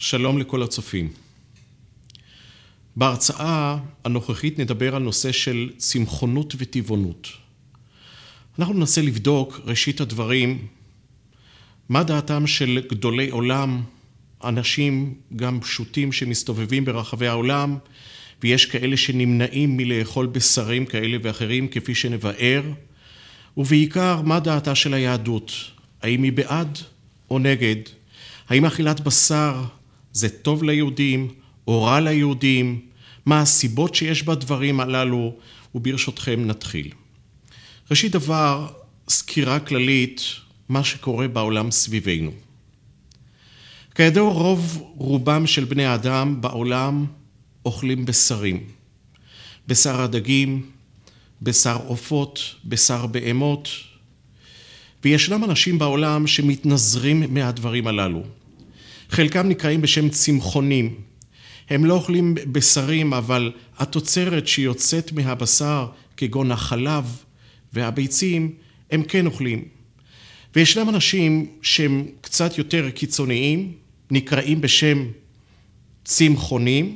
שלום לכל הצופים. בהרצאה הנוכחית נדבר על נושא של צמחונות וטבעונות. אנחנו ננסה לבדוק ראשית הדברים מה דעתם של גדולי עולם, אנשים גם פשוטים שמסתובבים ברחבי העולם, ויש כאלה שנמנעים מלאכול בשרים כאלה ואחרים כפי שנבאר, ובעיקר מה דעתה של היהדות, האם היא בעד או נגד, האם אכילת בשר זה טוב ליהודים או רע ליהודים, מה הסיבות שיש בדברים הללו, וברשותכם נתחיל. ראשית דבר, סקירה כללית, מה שקורה בעולם סביבנו. כידוע רובם של בני האדם בעולם אוכלים בשרים. בשר הדגים, בשר עופות, בשר בהמות, וישנם אנשים בעולם שמתנזרים מהדברים הללו. חלקם נקראים בשם צמחונים. הם לא אוכלים בשרים, אבל התוצרת שיוצאת מהבשר, כגון החלב והביצים, הם כן אוכלים. וישנם אנשים שהם קצת יותר קיצוניים, נקראים בשם צמחונים,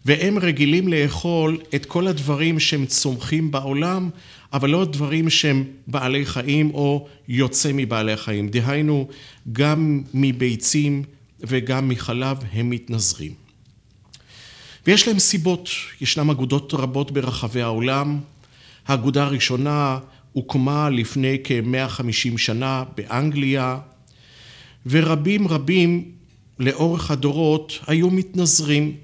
והם רגילים לאכול את כל הדברים שהם צומחים בעולם, אבל לא דברים שהם בעלי חיים או יוצא מבעלי חיים. דהיינו, גם מביצים וגם מחלב הם מתנזרים. ויש להם סיבות, ישנם אגודות רבות ברחבי העולם. האגודה הראשונה הוקמה לפני כ-150 שנה באנגליה, ורבים לאורך הדורות היו מתנזרים.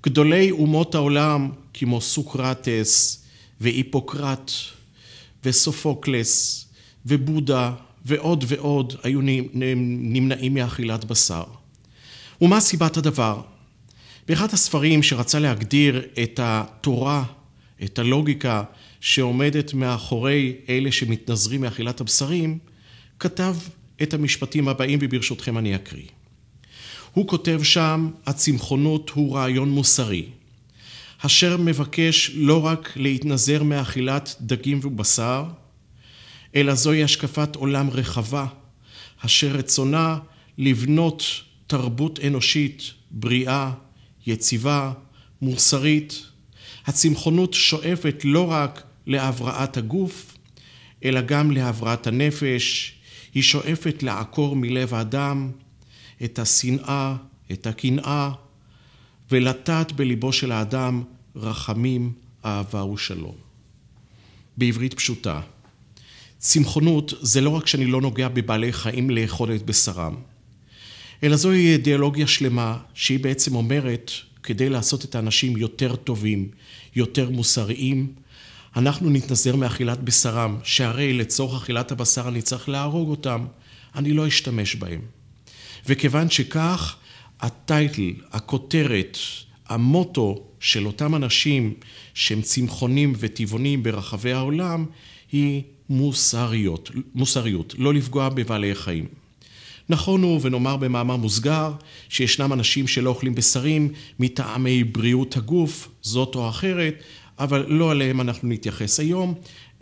גדולי אומות העולם כמו סוקרטס והיפוקרט וסופוקלס ובודה ועוד היו נמנעים מאכילת בשר. ומה סיבת הדבר? באחד הספרים שרצה להגדיר את התורה, את הלוגיקה שעומדת מאחורי אלה שמתנזרים מאכילת הבשרים, כתב את המשפטים הבאים וברשותכם אני אקריא. הוא כותב שם, הצמחונות הוא רעיון מוסרי, אשר מבקש לא רק להתנזר מאכילת דגים ובשר, אלא זוהי השקפת עולם רחבה, אשר רצונה לבנות תרבות אנושית, בריאה, יציבה, מוסרית. הצמחונות שואפת לא רק להבראת הגוף, אלא גם להבראת הנפש. היא שואפת לעקור מלב האדם את השנאה, את הקנאה, ולטעת בליבו של האדם רחמים, אהבה ושלום. בעברית פשוטה, צמחונות זה לא רק שאני לא נוגע בבעלי חיים לאכול את בשרם, אלא זוהי אידיאולוגיה שלמה שהיא בעצם אומרת, כדי לעשות את האנשים יותר טובים, יותר מוסריים, אנחנו נתנזר מאכילת בשרם, שהרי לצורך אכילת הבשר אני צריך להרוג אותם, אני לא אשתמש בהם. וכיוון שכך, הטייטל, הכותרת, המוטו של אותם אנשים שהם צמחונים וטבעונים ברחבי העולם, היא מוסריות, לא לפגוע בבעלי חיים. נכון הוא, ונאמר במאמר מוסגר, שישנם אנשים שלא אוכלים בשרים מטעמי בריאות הגוף, זאת או אחרת, אבל לא עליהם אנחנו נתייחס היום,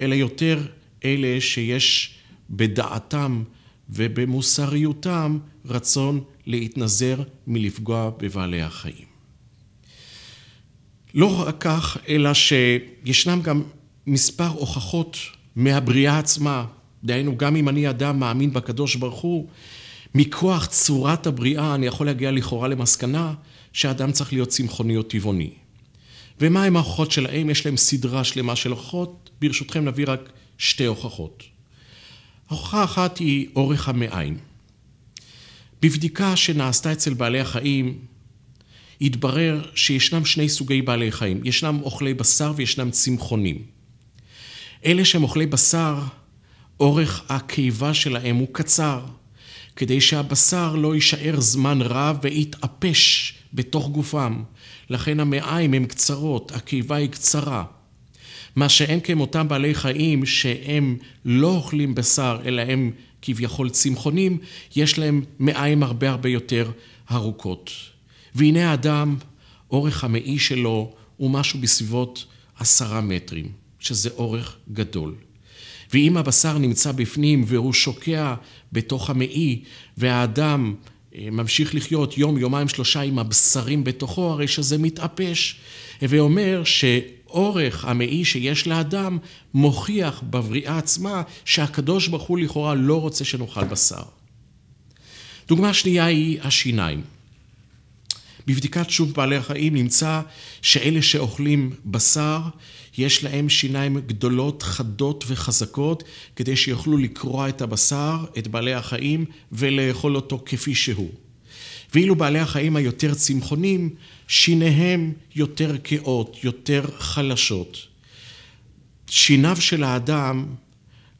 אלא יותר אלה שיש בדעתם ובמוסריותם רצון להתנזר מלפגוע בבעלי החיים. לא רק כך, אלא שישנם גם מספר הוכחות מהבריאה עצמה, דהיינו גם אם אני אדם מאמין בקדוש ברוך הוא, מכוח צורת הבריאה אני יכול להגיע לכאורה למסקנה שהאדם צריך להיות צמחוני או טבעוני. ומה הם ההוכחות שלהם? יש להם סדרה שלמה של הוכחות, ברשותכם נביא רק שתי הוכחות. ההוכחה אחת היא אורך המעיים. בבדיקה שנעשתה אצל בעלי החיים, התברר שישנם שני סוגי בעלי חיים. ישנם אוכלי בשר וישנם צמחונים. אלה שהם אוכלי בשר, אורך הקיבה שלהם הוא קצר, כדי שהבשר לא יישאר זמן רב ויתאפש בתוך גופם. לכן המעיים הן קצרות, הקיבה היא קצרה. מה שאין כמותם בעלי חיים שהם לא אוכלים בשר, אלא הם כביכול צמחונים, יש להם מעיים הרבה יותר ארוכות. והנה האדם, אורך המעי שלו הוא משהו בסביבות 10 מטרים, שזה אורך גדול. ואם הבשר נמצא בפנים והוא שוקע בתוך המעי, והאדם ממשיך לחיות יום, יומיים, 3 עם הבשרים בתוכו, הרי שזה מתאפש, ואומר שאורך המעי שיש לאדם מוכיח בבריאה עצמה שהקדוש ברוך הוא לכאורה לא רוצה שנאכל בשר. דוגמה שנייה היא השיניים. בבדיקת שוב בעלי החיים נמצא שאלה שאוכלים בשר, יש להם שיניים גדולות, חדות וחזקות, כדי שיוכלו לקרוע את הבשר, את בעלי החיים, ולאכול אותו כפי שהוא. ואילו בעלי החיים היותר צמחונים, שיניהם יותר קאות, יותר חלשות. שיניו של האדם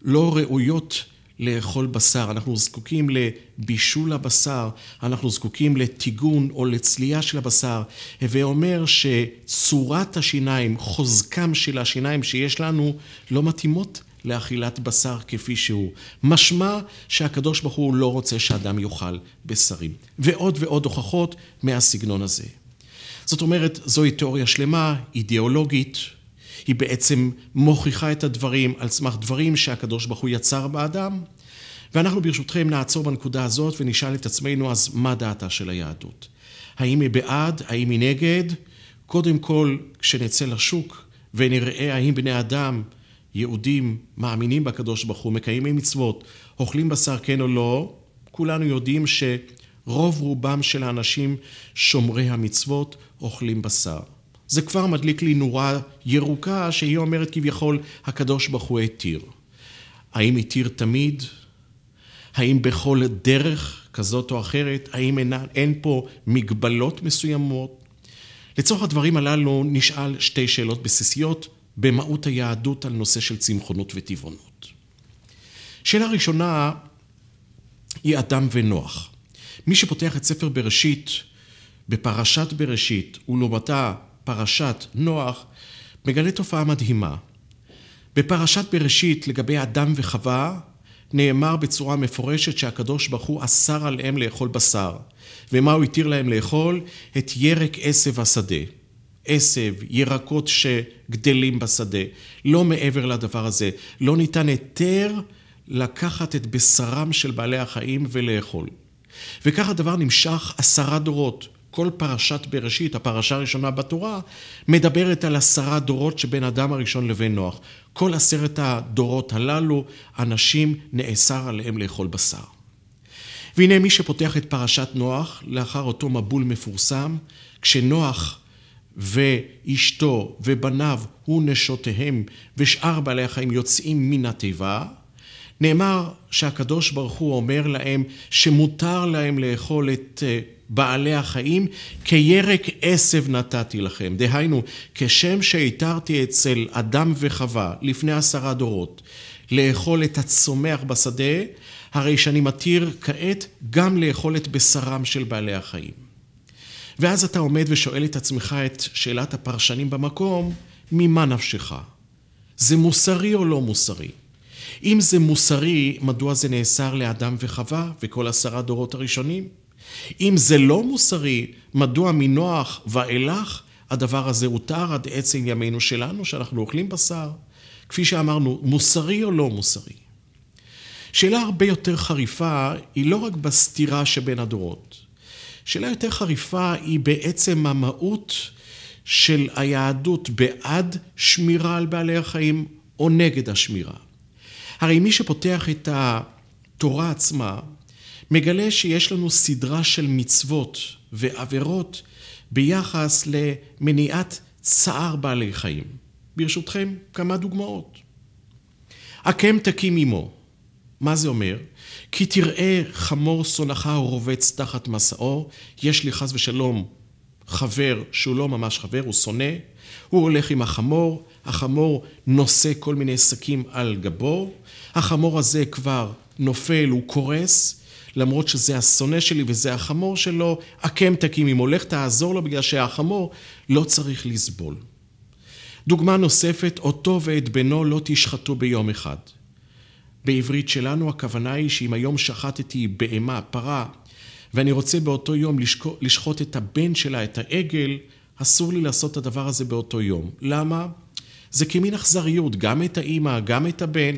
לא ראויות לאכול בשר, אנחנו זקוקים לבישול הבשר, אנחנו זקוקים לטיגון או לצלייה של הבשר, ואומר שצורת השיניים, חוזקם של השיניים שיש לנו, לא מתאימות לאכילת בשר כפי שהוא. משמע שהקדוש ברוך הוא לא רוצה שאדם יאכל בשרים. ועוד ועוד הוכחות מהסגנון הזה. זאת אומרת, זוהי תיאוריה שלמה, אידיאולוגית, היא בעצם מוכיחה את הדברים על סמך דברים שהקדוש ברוך הוא יצר באדם, ואנחנו ברשותכם נעצור בנקודה הזאת ונשאל את עצמנו, אז מה דעתה של היהדות? האם היא בעד, האם היא נגד? קודם כל, כשנצא לשוק ונראה האם בני אדם, יהודים, מאמינים בקדוש ברוך הוא, מקיימים מצוות, אוכלים בשר כן או לא, כולנו יודעים שרוב רובם של האנשים שומרי המצוות אוכלים בשר. זה כבר מדליק לי נורה ירוקה שהיא אומרת כביכול הקדוש ברוך הוא התיר. האם התיר תמיד? האם בכל דרך כזאת או אחרת? האם אין פה מגבלות מסוימות? לצורך הדברים הללו נשאל 2 שאלות בסיסיות במהות היהדות על נושא של צמחונות וטבעונות. שאלה ראשונה היא אדם ונוח. מי שפותח את ספר בראשית, בפרשת בראשית ולעומתה פרשת נוח, מגלה תופעה מדהימה. בפרשת בראשית לגבי אדם וחווה, נאמר בצורה מפורשת שהקדוש ברוך הוא אסר עליהם לאכול בשר. ומה הוא התיר להם לאכול? את ירק עשב השדה. עשב, ירקות שגדלים בשדה. לא מעבר לדבר הזה. לא ניתן היתר לקחת את בשרם של בעלי החיים ולאכול. וכך הדבר נמשך 10 דורות. כל פרשת בראשית, הפרשה הראשונה בתורה, מדברת על 10 דורות שבין אדם הראשון לבין נוח. כל 10 הדורות הללו, אנשים נאסר עליהם לאכול בשר. והנה מי שפותח את פרשת נוח, לאחר אותו מבול מפורסם, כשנוח ואשתו ובניו ונשותיהם ושאר בעלי החיים יוצאים מן התיבה, נאמר שהקדוש ברוך הוא אומר להם שמותר להם לאכול את בעלי החיים, כירק עשב נתתי לכם. דהיינו, כשם שהתרתי אצל אדם וחווה לפני 10 דורות, לאכול את הצומח בשדה, הרי שאני מתיר כעת גם לאכול את בשרם של בעלי החיים. ואז אתה עומד ושואל את עצמך את שאלת הפרשנים במקום, ממה נפשך? זה מוסרי או לא מוסרי? אם זה מוסרי, מדוע זה נאסר לאדם וחווה וכל 10 דורות הראשונים? אם זה לא מוסרי, מדוע מנוח ואילך הדבר הזה הותר עד עצם ימינו שלנו, שאנחנו אוכלים בשר? כפי שאמרנו, מוסרי או לא מוסרי? שאלה הרבה יותר חריפה היא לא רק בסתירה שבין הדורות. שאלה יותר חריפה היא בעצם המהות של היהדות בעד שמירה על בעלי החיים או נגד השמירה. הרי מי שפותח את התורה עצמה, מגלה שיש לנו סדרה של מצוות ועבירות ביחס למניעת צער בעלי חיים. ברשותכם, כמה דוגמאות. הקם תקים עמו. מה זה אומר? כי תראה חמור שונאך רובץ תחת מסעו, יש לי חס ושלום חבר שהוא לא ממש חבר, הוא שונא, הוא הולך עם החמור, החמור נושא כל מיני שקים על גבו, החמור הזה כבר נופל, הוא קורס, למרות שזה השונא שלי וזה החמור שלו, הקם תקים עמו, לך תעזור לו בגלל שהחמור לא צריך לסבול. דוגמה נוספת, אותו ואת בנו לא תשחטו ביום אחד. בעברית שלנו הכוונה היא שאם היום שחטתי בהמה, פרה, ואני רוצה באותו יום לשחוט את הבן שלה, את העגל, אסור לי לעשות את הדבר הזה באותו יום. למה? זה כמין אכזריות, גם את האמא, גם את הבן.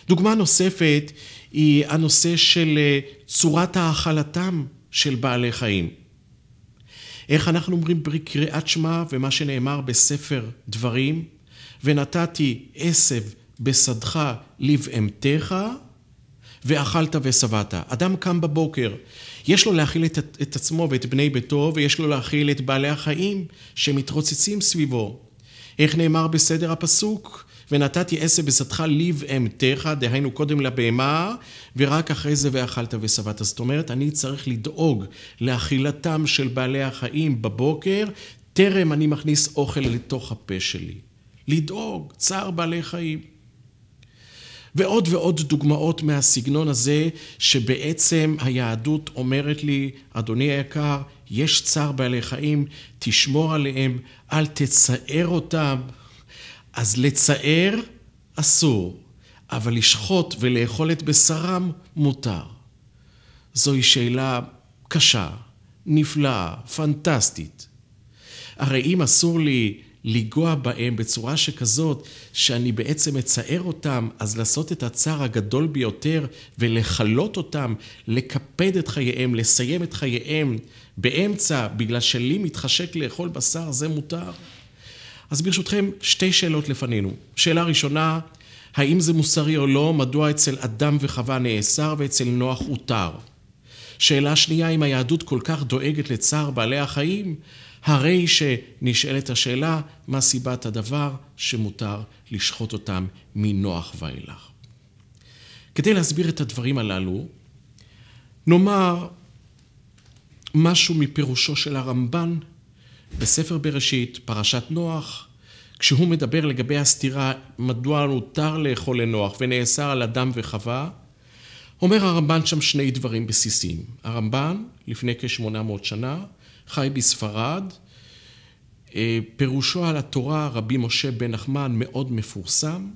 דוגמה נוספת היא הנושא של צורת האכלתם של בעלי חיים. איך אנחנו אומרים בקריאת שמע ומה שנאמר בספר דברים, ונתתי עשב בשדך לבהמתך ואכלת ושבעת. אדם קם בבוקר, יש לו להאכיל את עצמו ואת בני ביתו, ויש לו להאכיל את בעלי החיים שמתרוצצים סביבו. איך נאמר בסדר הפסוק? ונתתי עשב בשדך לבהמתך, דהיינו קודם לבהמה, ורק אחרי זה ואכלת ושבעת. זאת אומרת, אני צריך לדאוג לאכילתם של בעלי החיים בבוקר, טרם אני מכניס אוכל לתוך הפה שלי. לדאוג, צער בעלי חיים. ועוד ועוד דוגמאות מהסגנון הזה, שבעצם היהדות אומרת לי, אדוני היקר, יש צער בעלי חיים, תשמור עליהם, אל תצער אותם. אז לצער אסור, אבל לשחוט ולאכול את בשרם מותר. זוהי שאלה קשה, נפלאה, פנטסטית. הרי אם אסור לי לגוע בהם בצורה שכזאת, שאני בעצם מצער אותם, אז לעשות את הצער הגדול ביותר ולחלות אותם, לקפד את חייהם, לסיים את חייהם באמצע, בגלל שלי מתחשק לאכול בשר, זה מותר. אז ברשותכם, שתי שאלות לפנינו. שאלה ראשונה, האם זה מוסרי או לא? מדוע אצל אדם וחווה נאסר ואצל נוח הותר? שאלה שנייה, אם היהדות כל כך דואגת לצער בעלי החיים, הרי שנשאלת השאלה, מה סיבת הדבר שמותר לשחוט אותם מנוח ואילך? כדי להסביר את הדברים הללו, נאמר משהו מפירושו של הרמב"ן, בספר בראשית, פרשת נוח, כשהוא מדבר לגבי הסתירה, מדוע נותר לאכול לנוח ונאסר על אדם וחווה, אומר הרמב"ן שם שני דברים בסיסיים. הרמב"ן, לפני כ-800 שנה, חי בספרד, פירושו על התורה רבי משה בן נחמן מאוד מפורסם,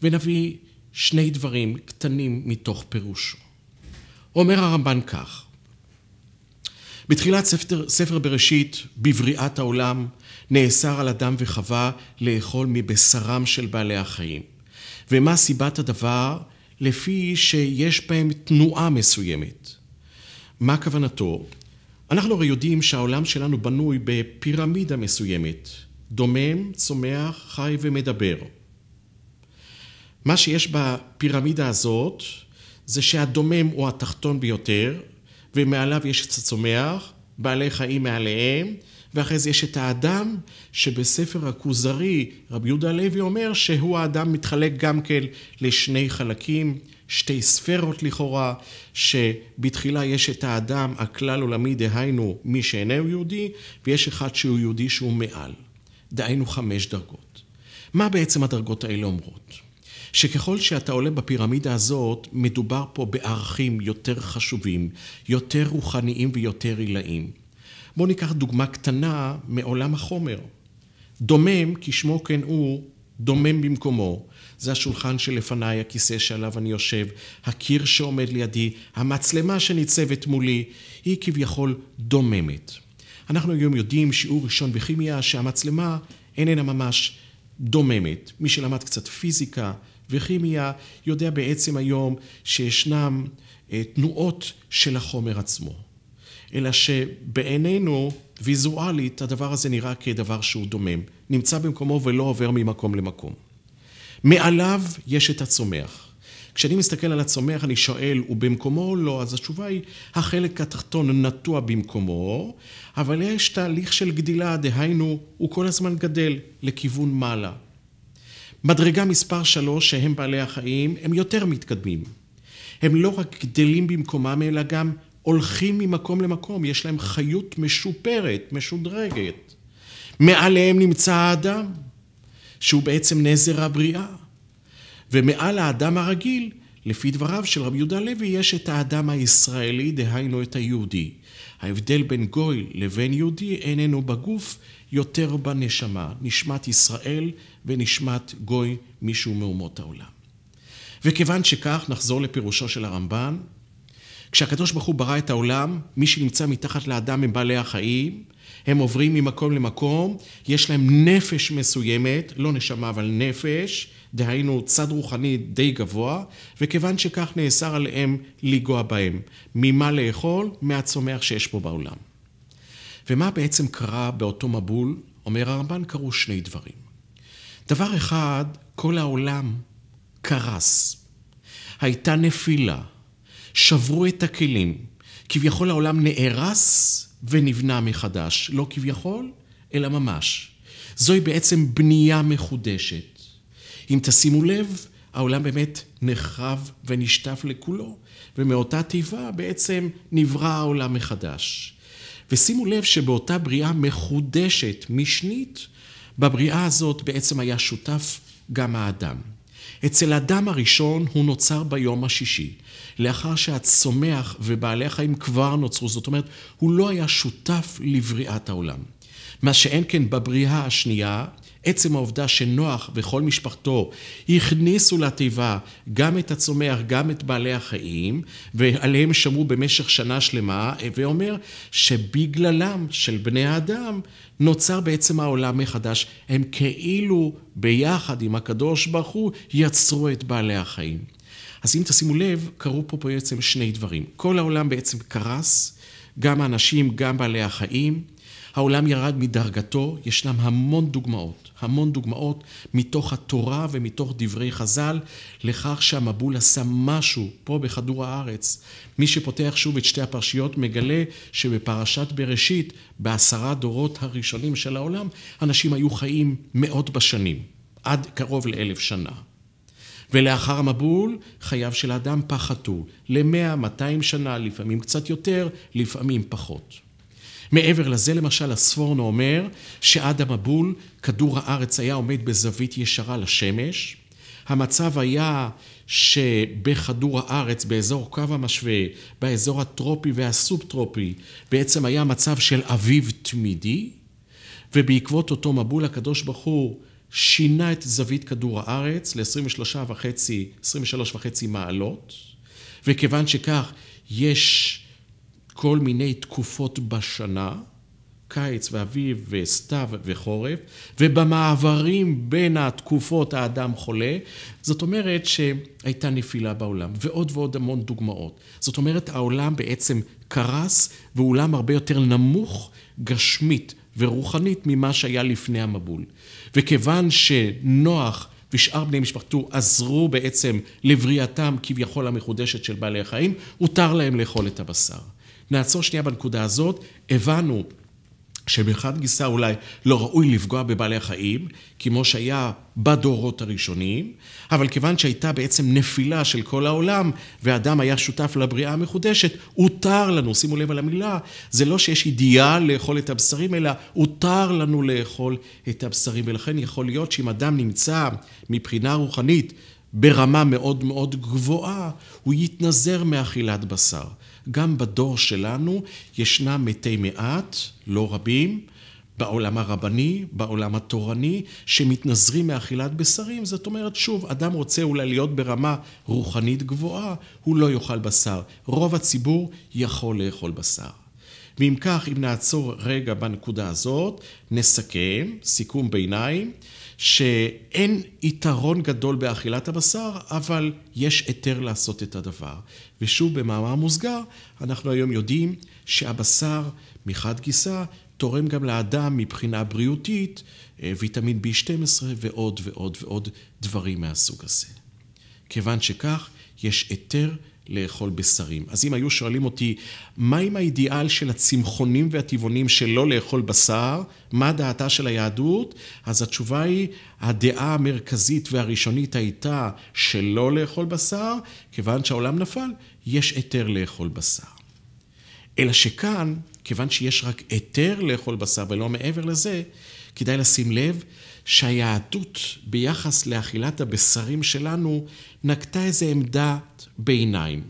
ונביא שני דברים קטנים מתוך פירושו. אומר הרמב"ן כך, בתחילת ספר בראשית, בבריאת העולם, נאסר על אדם וחווה לאכול מבשרם של בעלי החיים. ומה סיבת הדבר? לפי שיש בהם תנועה מסוימת. מה כוונתו? אנחנו הרי יודעים שהעולם שלנו בנוי בפירמידה מסוימת. דומם, צומח, חי ומדבר. מה שיש בפירמידה הזאת, זה שהדומם הוא התחתון ביותר, ומעליו יש את הצומח, בעלי חיים מעליהם, ואחרי זה יש את האדם, שבספר הכוזרי, רבי יהודה הלוי אומר שהוא האדם מתחלק גם כן לשני חלקים, שתי ספרות לכאורה, שבתחילה יש את האדם הכלל עולמי, דהיינו מי שאיננו יהודי, ויש אחד שהוא יהודי שהוא מעל, דהיינו 5 דרגות. מה בעצם הדרגות האלה אומרות? שככל שאתה עולה בפירמידה הזאת, מדובר פה בערכים יותר חשובים, יותר רוחניים ויותר עילאיים. בואו ניקח דוגמה קטנה מעולם החומר. דומם, כשמו כן הוא, דומם במקומו. זה השולחן שלפניי, הכיסא שעליו אני יושב, הקיר שעומד לידי, המצלמה שניצבת מולי, היא כביכול דוממת. אנחנו היום יודעים, שיעור ראשון בכימיה, שהמצלמה איננה ממש דוממת. מי שלמד קצת פיזיקה וכימיה יודע בעצם היום שישנם תנועות של החומר עצמו. אלא שבעינינו ויזואלית הדבר הזה נראה כדבר שהוא דומם. נמצא במקומו ולא עובר ממקום למקום. מעליו יש את הצומח. כשאני מסתכל על הצומח אני שואל, הוא במקומו או לא? אז התשובה היא, החלק התחתון נטוע במקומו, אבל יש תהליך של גדילה, דהיינו, הוא כל הזמן גדל לכיוון מעלה. מדרגה מספר 3, שהם בעלי החיים, הם יותר מתקדמים. הם לא רק גדלים במקומם, אלא גם הולכים ממקום למקום. יש להם חיות משופרת, משודרגת. מעליהם נמצא האדם, שהוא בעצם נזר הבריאה. ומעל האדם הרגיל, לפי דבריו של רבי יהודה הלוי, יש את האדם הישראלי, דהיינו את היהודי. ההבדל בין גוי לבין יהודי איננו בגוף, יותר בנשמה. נשמת ישראל ונשמת גוי, מישהו מאומות העולם. וכיוון שכך, נחזור לפירושו של הרמב"ן. כשהקדוש ברוך הוא ברא את העולם, מי שנמצא מתחת לאדם הם בעלי החיים, הם עוברים ממקום למקום, יש להם נפש מסוימת, לא נשמה אבל נפש, דהיינו צד רוחני די גבוה, וכיוון שכך נאסר עליהם לגוע בהם. ממה לאכול? מהצומח שיש פה בעולם. ומה בעצם קרה באותו מבול? אומר הרמב"ן, קרו שני דברים. דבר אחד, כל העולם קרס. הייתה נפילה, שברו את הכלים, כביכול העולם נהרס ונבנה מחדש. לא כביכול, אלא ממש. זוהי בעצם בנייה מחודשת. אם תשימו לב, העולם באמת נחרב ונשטף לכולו, ומאותה טבעה בעצם נברא העולם מחדש. ושימו לב שבאותה בריאה מחודשת, משנית, בבריאה הזאת בעצם היה שותף גם האדם. אצל האדם הראשון הוא נוצר ביום השישי, לאחר שהצומח ובעלי החיים כבר נוצרו, זאת אומרת, הוא לא היה שותף לבריאת העולם. מה שאין כן בבריאה השנייה, עצם העובדה שנוח וכל משפחתו הכניסו לתיבה גם את הצומח, גם את בעלי החיים, ועליהם שמרו במשך שנה שלמה, ואומר שבגללם של בני האדם נוצר בעצם העולם מחדש. הם כאילו ביחד עם הקדוש ברוך הוא יצרו את בעלי החיים. אז אם תשימו לב, קרו פה בעצם שני דברים. כל העולם בעצם קרס, גם האנשים, גם בעלי החיים. העולם ירד מדרגתו, ישנם המון דוגמאות מתוך התורה ומתוך דברי חז"ל, לכך שהמבול עשה משהו פה בכדור הארץ. מי שפותח שוב את שתי הפרשיות מגלה שבפרשת בראשית, ב10 דורות הראשונים של העולם, אנשים היו חיים מאות בשנים, עד קרוב ל1000 שנה. ולאחר המבול, חייו של האדם פחתו ל100, 200 שנה, לפעמים קצת יותר, לפעמים פחות. מעבר לזה, למשל, הספורנו אומר שעד המבול כדור הארץ היה עומד בזווית ישרה לשמש. המצב היה שבכדור הארץ, באזור קו המשווה, באזור הטרופי והסובטרופי, בעצם היה מצב של אביב תמידי, ובעקבות אותו מבול הקדוש ברוך הוא שינה את זווית כדור הארץ ל-23.5 מעלות, וכיוון שכך יש כל מיני תקופות בשנה, קיץ ואביב וסתיו וחורף, ובמעברים בין התקופות האדם חולה, זאת אומרת שהייתה נפילה בעולם, ועוד ועוד המון דוגמאות. זאת אומרת, העולם בעצם קרס, ועולם הרבה יותר נמוך, גשמית ורוחנית ממה שהיה לפני המבול. וכיוון שנוח ושאר בני משפחתו עזרו בעצם לבריאתם כביכול המחודשת של בעלי החיים, הותר להם לאכול את הבשר. נעצור שנייה בנקודה הזאת, הבנו שבאחד גיסה אולי לא ראוי לפגוע בבעלי החיים, כמו שהיה בדורות הראשונים, אבל כיוון שהייתה בעצם נפילה של כל העולם, והאדם היה שותף לבריאה המחודשת, הותר לנו, שימו לב על המילה, זה לא שיש אידיאל לאכול את הבשרים, אלא הותר לנו לאכול את הבשרים, ולכן יכול להיות שאם אדם נמצא מבחינה רוחנית, ברמה מאוד מאוד גבוהה, הוא יתנזר מאכילת בשר. גם בדור שלנו ישנם מתי מעט, לא רבים, בעולם הרבני, בעולם התורני, שמתנזרים מאכילת בשרים. זאת אומרת, שוב, אדם רוצה אולי להיות ברמה רוחנית גבוהה, הוא לא יאכל בשר. רוב הציבור יכול לאכול בשר. ואם כך, אם נעצור רגע בנקודה הזאת, נסכם, סיכום ביניים, שאין יתרון גדול באכילת הבשר, אבל יש היתר לעשות את הדבר. ושוב, במאמר מוסגר, אנחנו היום יודעים שהבשר מחד גיסא תורם גם לאדם מבחינה בריאותית, ויטמין B12 ועוד ועוד ועוד דברים מהסוג הזה. כיוון שכך, יש היתר לאכול בשרים. אז אם היו שואלים אותי, מה עם האידיאל של הצמחונים והטבעונים שלא לאכול בשר? מה דעתה של היהדות? אז התשובה היא, הדעה המרכזית והראשונית הייתה שלא לאכול בשר, כיוון שהעולם נפל, יש היתר לאכול בשר. אלא שכאן, כיוון שיש רק היתר לאכול בשר ולא מעבר לזה, כדאי לשים לב שהיהדות ביחס לאכילת הבשרים שלנו נקטה איזו עמדת ביניים.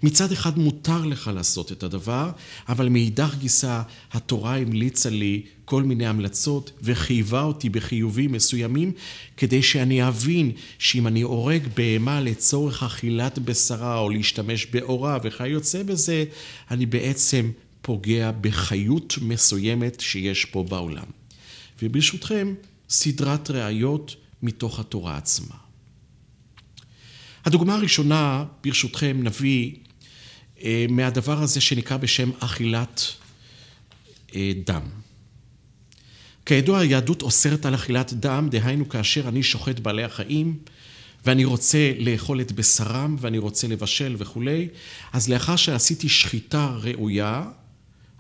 מצד אחד מותר לך לעשות את הדבר, אבל מאידך גיסא התורה המליצה לי כל מיני המלצות וחייבה אותי בחיובים מסוימים, כדי שאני אבין שאם אני הורג בהמה לצורך אכילת בשרה או להשתמש באורה וכיוצא בזה, אני בעצם פוגע בחיות מסוימת שיש פה בעולם. וברשותכם, סדרת ראיות מתוך התורה עצמה. הדוגמה הראשונה, ברשותכם, נביא מהדבר הזה שנקרא בשם אכילת דם. כידוע, היהדות אוסרת על אכילת דם, דהיינו כאשר אני שוחט בעלי החיים, ואני רוצה לאכול את בשרם, ואני רוצה לבשל וכו'. אז לאחר שעשיתי שחיטה ראויה,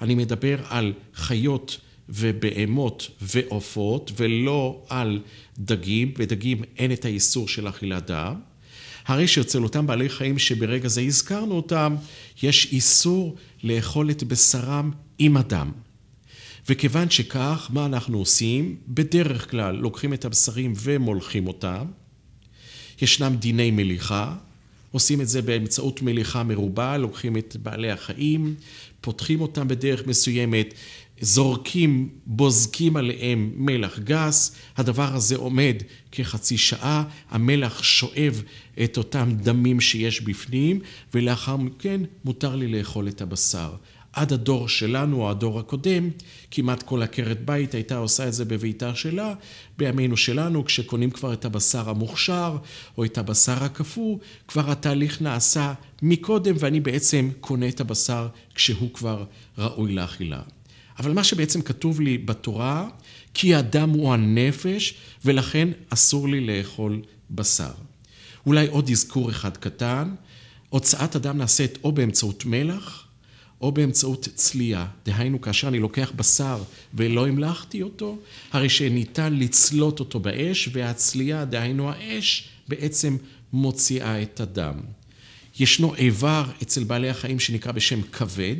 אני מדבר על חיות ובהמות ועופות, ולא על דגים, בדגים אין את האיסור של אכילת דם. הרי שאצל אותם בעלי חיים שברגע זה הזכרנו אותם, יש איסור לאכול את בשרם עם הדם. וכיוון שכך, מה אנחנו עושים? בדרך כלל לוקחים את הבשרים ומולכים אותם. ישנם דיני מליחה, עושים את זה באמצעות מליחה מרובה, לוקחים את בעלי החיים, פותחים אותם בדרך מסוימת, זורקים, בוזקים עליהם מלח גס, הדבר הזה עומד כחצי שעה, המלח שואב את אותם דמים שיש בפנים, ולאחר מכן מותר לי לאכול את הבשר. עד הדור שלנו, או הדור הקודם, כמעט כל עקרת בית הייתה עושה את זה בביתה שלה. בימינו שלנו, כשקונים כבר את הבשר המוכשר, או את הבשר הקפוא, כבר התהליך נעשה מקודם, ואני בעצם קונה את הבשר כשהוא כבר ראוי לאכילה. אבל מה שבעצם כתוב לי בתורה, כי האדם הוא הנפש, ולכן אסור לי לאכול בשר. אולי עוד אזכור אחד קטן, הוצאת אדם נעשית או באמצעות מלח, או באמצעות צלייה. דהיינו, כאשר אני לוקח בשר ולא המלחתי אותו, הרי שניתן לצלות אותו באש, והצלייה, דהיינו האש, בעצם מוציאה את הדם. ישנו איבר אצל בעלי החיים שנקרא בשם כבד,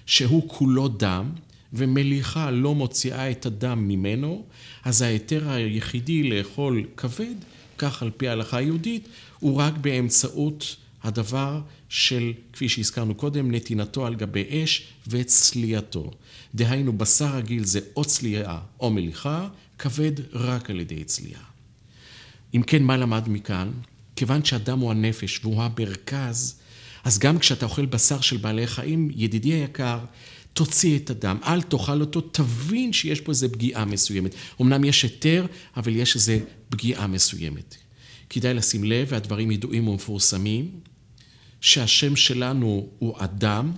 שהוא כולו דם, ומליחה לא מוציאה את הדם ממנו, אז ההיתר היחידי לאכול כבד, כך על פי ההלכה היהודית, הוא רק באמצעות הדבר של, כפי שהזכרנו קודם, נתינתו על גבי אש וצלייתו. דהיינו, בשר רגיל זה או צלייה או מליחה, כבד רק על ידי צלייה. אם כן, מה למד מכאן? כיוון שאדם הוא הנפש והוא המרכז, אז גם כשאתה אוכל בשר של בעלי חיים, ידידי היקר, תוציא את הדם, אל תאכל אותו, תבין שיש פה איזו פגיעה מסוימת. אמנם יש היתר, אבל יש איזו פגיעה מסוימת. כדאי לשים לב, והדברים ידועים ומפורסמים, שהשם שלנו הוא אדם,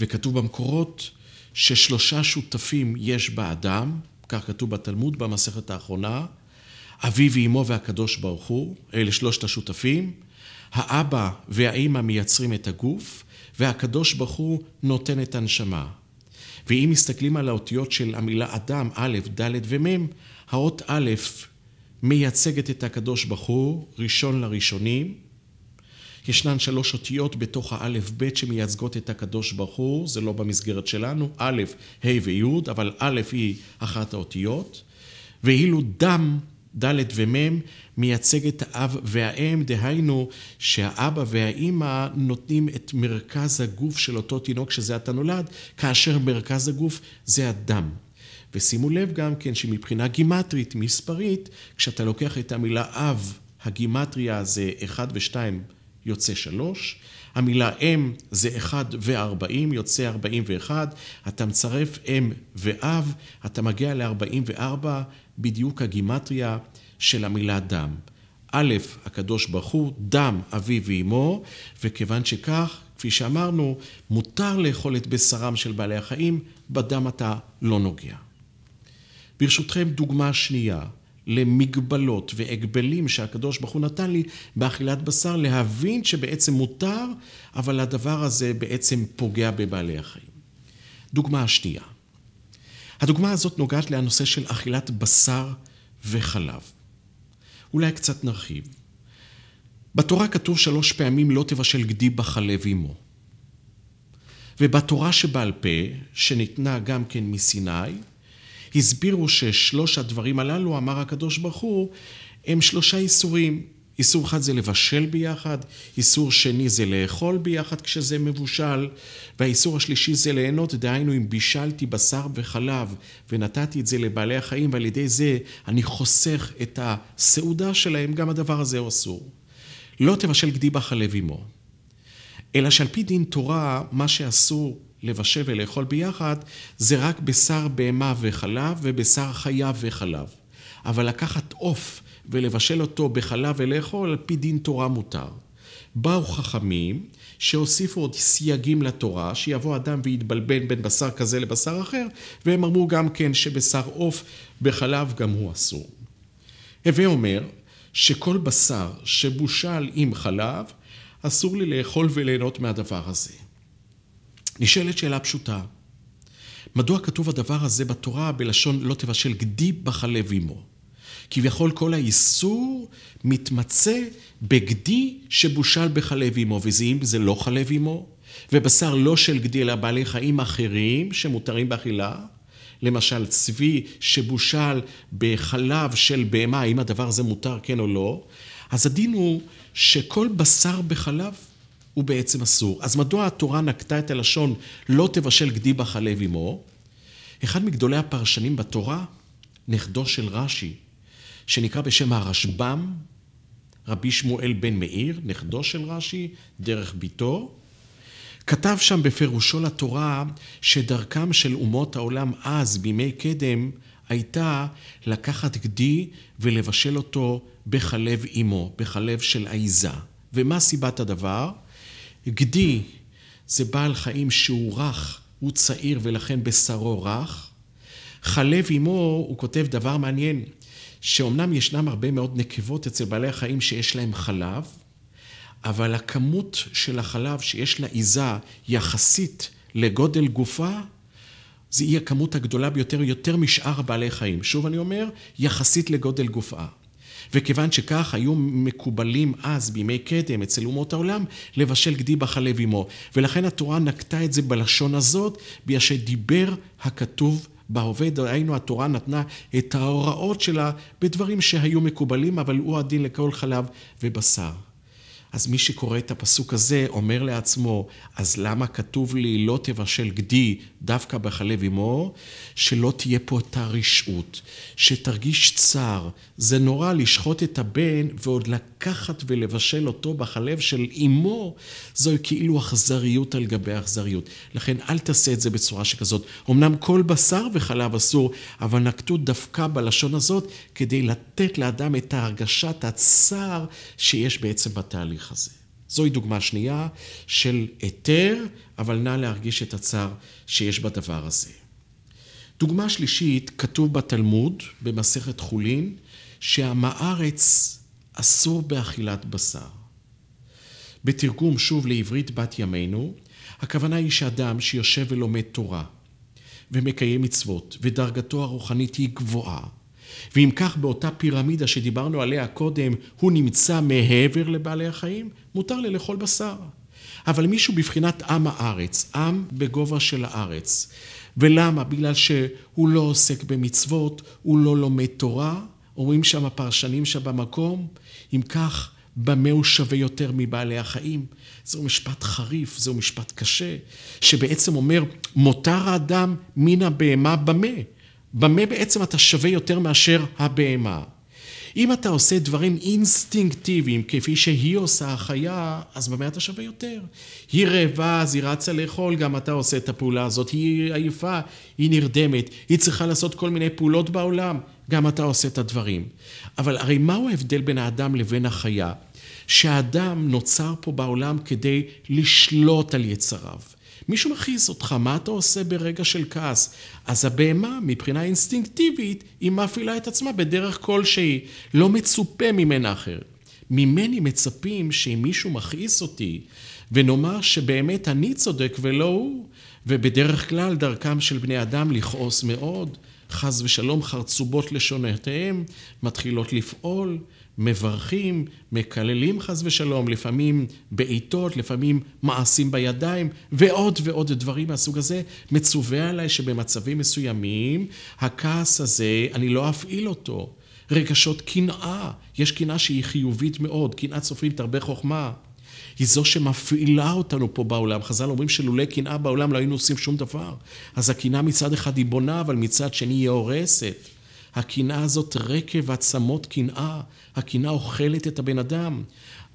וכתוב במקורות ששלושה שותפים יש באדם, כך כתוב בתלמוד במסכת האחרונה, אבי ואמו והקדוש ברוך הוא, אלה שלושת השותפים, האבא והאמא מייצרים את הגוף, והקדוש ברוך הוא נותן את הנשמה. ואם מסתכלים על האותיות של המילה אדם, א', ד' ומ', האות א' מייצגת את הקדוש ברוך הוא, ראשון לראשונים. ישנן 3 אותיות בתוך האלף ב' שמייצגות את הקדוש ברוך הוא, זה לא במסגרת שלנו, א', ה' וי', אבל א' היא אחת האותיות. ואילו דם, ד' ומ' מייצג את האב והאם, דהיינו שהאבא והאמא נותנים את מרכז הגוף של אותו תינוק שזה אתה נולד, כאשר מרכז הגוף זה הדם. ושימו לב גם כן שמבחינה גימטרית, מספרית, כשאתה לוקח את המילה אב, הגימטריה זה 1 ו2 יוצא 3, המילה אם זה 1 ו40 יוצא 41, אתה מצרף אם ואב, אתה מגיע ל44, בדיוק הגימטריה של המילה דם. א', הקדוש ברוך הוא, דם אבי ואמו, וכיוון שכך, כפי שאמרנו, מותר לאכול את בשרם של בעלי החיים, בדם אתה לא נוגע. ברשותכם דוגמה שנייה למגבלות והגבלים שהקדוש ברוך הוא נתן לי באכילת בשר, להבין שבעצם מותר, אבל הדבר הזה בעצם פוגע בבעלי החיים. דוגמה השנייה. הדוגמה הזאת נוגעת לנושא של אכילת בשר וחלב. אולי קצת נרחיב. בתורה כתוב 3 פעמים לא תבשל גדי בחלב עמו. ובתורה שבעל פה, שניתנה גם כן מסיני, הסבירו ששלוש הדברים הללו, אמר הקדוש ברוך הוא, הם 3 איסורים. איסור אחד זה לבשל ביחד, איסור שני זה לאכול ביחד כשזה מבושל, והאיסור השלישי זה ליהנות, דהיינו אם בישלתי בשר וחלב ונתתי את זה לבעלי החיים, ועל ידי זה אני חוסך את הסעודה שלהם, גם הדבר הזה הוא אסור. לא תבשל גדי בחלב עמו. אלא שעל פי דין תורה, מה שאסור לבשל ולאכול ביחד, זה רק בשר בהמה וחלב ובשר חיה וחלב. אבל לקחת עוף ולבשל אותו בחלב ולאכול, על פי דין תורה מותר. באו חכמים שהוסיפו עוד סייגים לתורה, שיבוא אדם ויתבלבן בין בשר כזה לבשר אחר, והם אמרו גם כן שבשר עוף בחלב גם הוא אסור. הווה אומר שכל בשר שבושל עם חלב, אסור לי לאכול וליהנות מהדבר הזה. נשאלת שאלה פשוטה. מדוע כתוב הדבר הזה בתורה בלשון לא תבשל גדי בחלב עמו? כביכול כל האיסור מתמצא בגדי שבושל בחלב עמו, ואם זה לא חלב עמו, ובשר לא של גדי אלא בעלי חיים אחרים שמותרים באכילה, למשל צבי שבושל בחלב של בהמה, האם הדבר הזה מותר כן או לא, אז הדין הוא שכל בשר בחלב הוא בעצם אסור. אז מדוע התורה נקטה את הלשון לא תבשל גדי בחלב עמו? אחד מגדולי הפרשנים בתורה, נכדו של רש"י, שנקרא בשם הרשב"ם, רבי שמואל בן מאיר, נכדו של רש"י, דרך ביתו, כתב שם בפירושו לתורה שדרכם של אומות העולם אז, בימי קדם, הייתה לקחת גדי ולבשל אותו בחלב עמו, בחלב של עיזה. ומה סיבת הדבר? גדי זה בעל חיים שהוא רך, הוא צעיר ולכן בשרו רך. חלב עמו, הוא כותב דבר מעניין, שאומנם ישנם הרבה מאוד נקבות אצל בעלי החיים שיש להם חלב, אבל הכמות של החלב שיש לעיזה יחסית לגודל גופה, זה היא הכמות הגדולה ביותר, יותר משאר בעלי חיים. שוב אני אומר, יחסית לגודל גופה. וכיוון שכך היו מקובלים אז בימי קדם אצל אומות העולם לבשל גדי בחלב עמו. ולכן התורה נקטה את זה בלשון הזאת, בגלל שדיבר הכתוב בהווה, דהיינו התורה נתנה את ההוראות שלה בדברים שהיו מקובלים, אבל הוא הדין לכל חלב ובשר. אז מי שקורא את הפסוק הזה אומר לעצמו, אז למה כתוב לי לא תבשל גדי דווקא בחלב עמו? שלא תהיה פה את הרשעות, שתרגיש צער. זה נורא לשחוט את הבן ועוד לקחת ולבשל אותו בחלב של עמו, זו כאילו אכזריות על גבי אכזריות. לכן אל תעשה את זה בצורה שכזאת. אמנם כל בשר וחלב אסור, אבל נקטו דווקא בלשון הזאת כדי לתת לאדם את הרגשת הצער שיש בעצם בתהליך הזה. זוהי דוגמה שנייה של היתר, אבל נא להרגיש את הצער שיש בדבר הזה. דוגמה שלישית, כתוב בתלמוד, במסכת חולין, שהמארץ אסור באכילת בשר. בתרגום שוב לעברית בת ימינו, הכוונה היא שאדם שיושב ולומד תורה, ומקיים מצוות, ודרגתו הרוחנית היא גבוהה, ואם כך באותה פירמידה שדיברנו עליה קודם, הוא נמצא מעבר לבעלי החיים, מותר לאכול בשר. אבל מישהו בבחינת עם הארץ, עם בגובה של הארץ. ולמה? בגלל שהוא לא עוסק במצוות, הוא לא לומד תורה, אומרים שם הפרשנים שבמקום, אם כך, במה הוא שווה יותר מבעלי החיים? זהו משפט חריף, זהו משפט קשה, שבעצם אומר, מותר האדם מן הבהמה במה. במה בעצם אתה שווה יותר מאשר הבהמה. אם אתה עושה דברים אינסטינקטיביים כפי שהיא עושה החיה, אז במה אתה שווה יותר? היא רעבה, אז היא רצה לאכול, גם אתה עושה את הפעולה הזאת. היא עייפה, היא נרדמת, היא צריכה לעשות כל מיני פעולות בעולם, גם אתה עושה את הדברים. אבל הרי מהו ההבדל בין האדם לבין החיה? שהאדם נוצר פה בעולם כדי לשלוט על יצריו. מישהו מכעיס אותך, מה אתה עושה ברגע של כעס? אז הבהמה, מבחינה אינסטינקטיבית, היא מפעילה את עצמה בדרך כלשהי, לא מצופה ממנה אחר. ממני מצפים שאם מישהו מכעיס אותי, ונאמר שבאמת אני צודק ולא הוא, ובדרך כלל דרכם של בני אדם לכעוס מאוד, חס ושלום חרצובות לשונותיהם, מתחילות לפעול, מברכים, מקללים חס ושלום, לפעמים בעיטות, לפעמים מעשים בידיים, ועוד ועוד דברים מהסוג הזה. מצווה עליי שבמצבים מסוימים, הכעס הזה, אני לא אפעיל אותו. רגשות קנאה, יש קנאה שהיא חיובית מאוד, קנאת סופרים תרבה חוכמה. היא זו שמפעילה אותנו פה בעולם. חז"ל אומרים שלולא קנאה בעולם לא היינו עושים שום דבר. אז הקנאה מצד אחד היא בונה, אבל מצד שני היא הורסת. הקנאה הזאת רקב עצמות קנאה, הקנאה אוכלת את הבן אדם.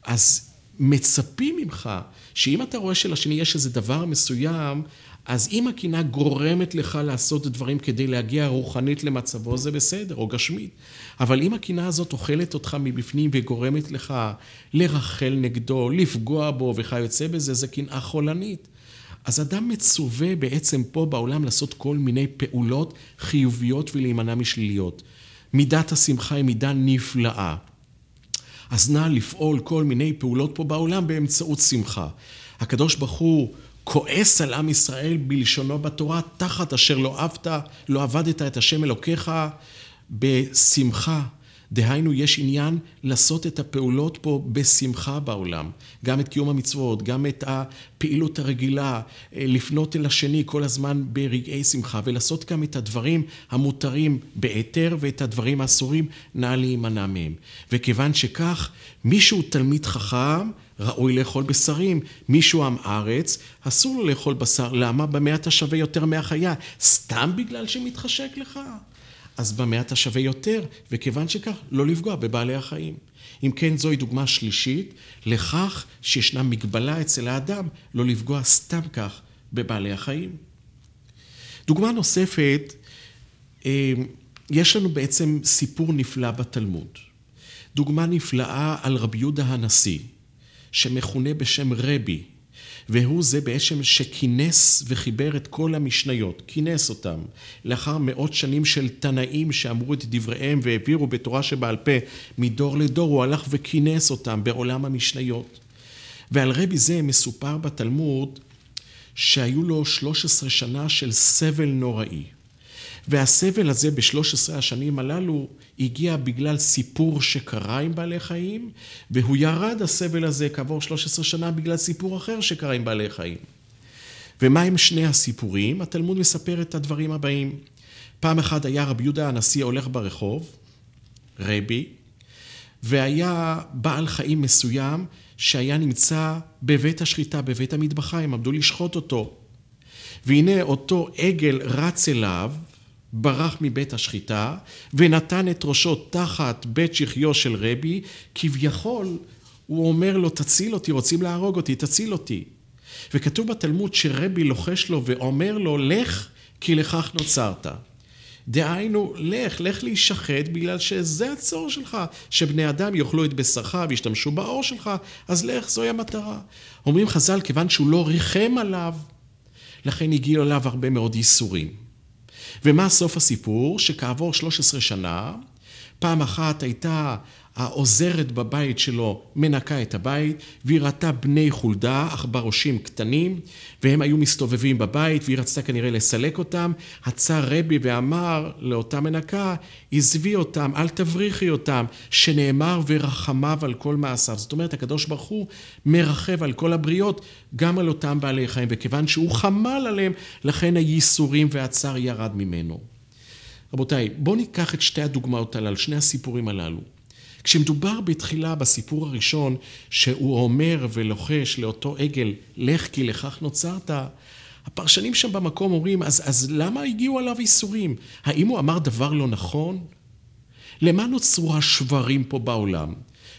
אז מצפים ממך שאם אתה רואה שלשני יש איזה דבר מסוים, אז אם הקנאה גורמת לך לעשות דברים כדי להגיע רוחנית למצבו, זה בסדר, או גשמית. אבל אם הקנאה הזאת אוכלת אותך מבפנים וגורמת לך לרחל נגדו, לפגוע בו וכיוצא בזה, זה קנאה חולנית. אז אדם מצווה בעצם פה בעולם לעשות כל מיני פעולות חיוביות ולהימנע משליליות. מידת השמחה היא מידה נפלאה. אז נא לפעול כל מיני פעולות פה בעולם באמצעות שמחה. הקדוש ברוך הוא כועס על עם ישראל בלשונו בתורה, תחת אשר לא עבדת את השם אלוקיך בשמחה. דהיינו, יש עניין לעשות את הפעולות פה בשמחה בעולם. גם את קיום המצוות, גם את הפעילות הרגילה, לפנות אל השני כל הזמן ברגעי שמחה, ולעשות גם את הדברים המותרים ביתר, ואת הדברים האסורים נא להימנע מהם. וכיוון שכך, מישהו תלמיד חכם, ראוי לאכול בשרים. מישהו עם ארץ, אסור לו לאכול בשר. למה? במה אתה שווה יותר מהחיה? סתם בגלל שמתחשק לך? אז במה אתה שווה יותר, וכיוון שכך, לא לפגוע בבעלי החיים. אם כן, זוהי דוגמה שלישית לכך שישנה מגבלה אצל האדם לא לפגוע סתם כך בבעלי החיים. דוגמה נוספת, יש לנו בעצם סיפור נפלא בתלמוד. דוגמה נפלאה על רבי יהודה הנשיא, שמכונה בשם רבי, והוא זה בעצם שכינס וחיבר את כל המשניות, כינס אותם, לאחר מאות שנים של תנאים שאמרו את דבריהם והעבירו בתורה שבעל פה מדור לדור, הוא הלך וכינס אותם בעולם המשניות. ועל רבי זה מסופר בתלמוד שהיו לו 13 שנה של סבל נוראי. והסבל הזה ב13 השנים הללו הגיע בגלל סיפור שקרה עם בעלי חיים, והוא ירד הסבל הזה כעבור 13 שנה בגלל סיפור אחר שקרה עם בעלי חיים. ומה הם שני הסיפורים? התלמוד מספר את הדברים הבאים. פעם אחת היה רבי יהודה הנשיא הולך ברחוב, רבי, והיה בעל חיים מסוים שהיה נמצא בבית השחיטה, בבית המטבחיים, עמדו לשחוט אותו. והנה אותו עגל רץ אליו, ברח מבית השחיטה, ונתן את ראשו תחת בית שחיו של רבי, כביכול הוא אומר לו, תציל אותי, רוצים להרוג אותי, תציל אותי. וכתוב בתלמוד שרבי לוחש לו ואומר לו, לך כי לכך נוצרת. דהיינו, לך להישחט בגלל שזה הצור שלך, שבני אדם יאכלו את בשרך וישתמשו באור שלך, אז לך, זוהי המטרה. אומרים חז"ל, כיוון שהוא לא ריחם עליו, לכן הגיעו עליו הרבה מאוד ייסורים. ומה סוף הסיפור? שכעבור 13 שנה, פעם אחת הייתה העוזרת בבית שלו מנקה את הבית, והיא ראתה בני חולדה, עכברושים קטנים, והם היו מסתובבים בבית, והיא רצתה כנראה לסלק אותם. עצר רבי ואמר לאותה מנקה, עזבי אותם, אל תבריחי אותם, שנאמר ורחמיו על כל מעשיו. זאת אומרת, הקדוש ברוך הוא מרחב על כל הבריות, גם על אותם בעלי חיים, וכיוון שהוא חמל עליהם, לכן הייסורים והצער ירד ממנו. רבותיי, בואו ניקח את שתי הדוגמאות הללו, שני הסיפורים הללו. כשמדובר בתחילה בסיפור הראשון, שהוא אומר ולוחש לאותו עגל, לך כי לכך נוצרת, הפרשנים שם במקום אומרים, אז למה הגיעו עליו איסורים? האם הוא אמר דבר לא נכון? למה נוצרו השברים פה בעולם?